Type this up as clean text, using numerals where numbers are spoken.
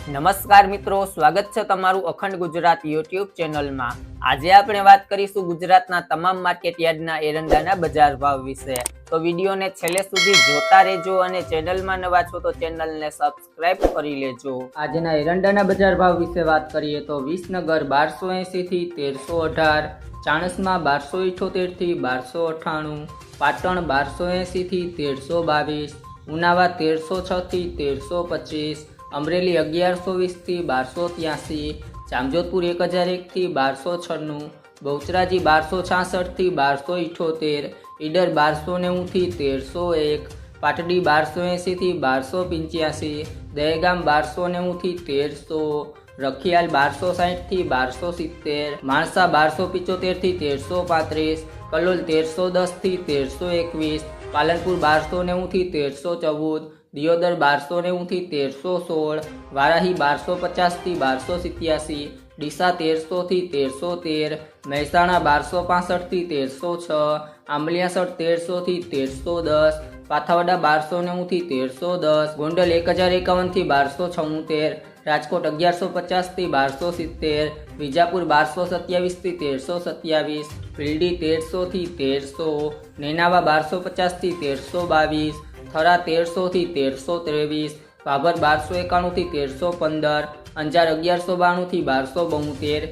નમસ્કાર મિત્રો, સ્વાગત છે તમારું અખંડ ગુજરાત યુટ્યુબ ચેનલમાં। આજે આપણે વાત કરીશું ગુજરાતના તમામ માર્કેટ યાર્ડના એરંડાના બજાર ભાવ વિશે। તો વિડીયોને છેલ્લે સુધી જોતા રહેજો અને ચેનલમાં નવા છો તો ચેનલને સબસ્ક્રાઇબ કરી લેજો। આજના એરંડાના બજાર ભાવ વિશે વાત કરીએ તો વિસનગર 1280 થી 1318, ચાણસ્મા 1278 થી 1298, પાટણ 1280 થી 1322, ઉનાવા 1306 થી 1325, અમરેલી 1120 થી 1283, જામજોધપુર 1001 થી 1296, બહુચરાજી 1266 થી 1278, ઈડર 1290 થી 1301, પાટડી 1280 થી 1285, દહેગામ 1290 થી 1300, રખિયાલ 1260 થી 1270, માણસા 1275 થી 1335, કલોલ 1310 થી 1321, પાલનપુર 1290 થી 1314, દિયોદર 1290 થી 1316, વારાહી 1250 થી 1287, ડીસા 1300 થી 1313, મહેસાણા 1265 થી 1306, આંબલિયાસર 1300 થી 1310, પાથાવડા 1290 થી 1310, ગોંડલ 1051 થી 1276, રાજકોટ 1150 થી 1270, વિજાપુર 1227 થી 1327, પીલડી 1300 થી 1300, નેનાવા 1250 થી 1322, થરા 1300 થી 1323, ભાભર 1291 થી 1315, અંજાર 1192 થી 1272,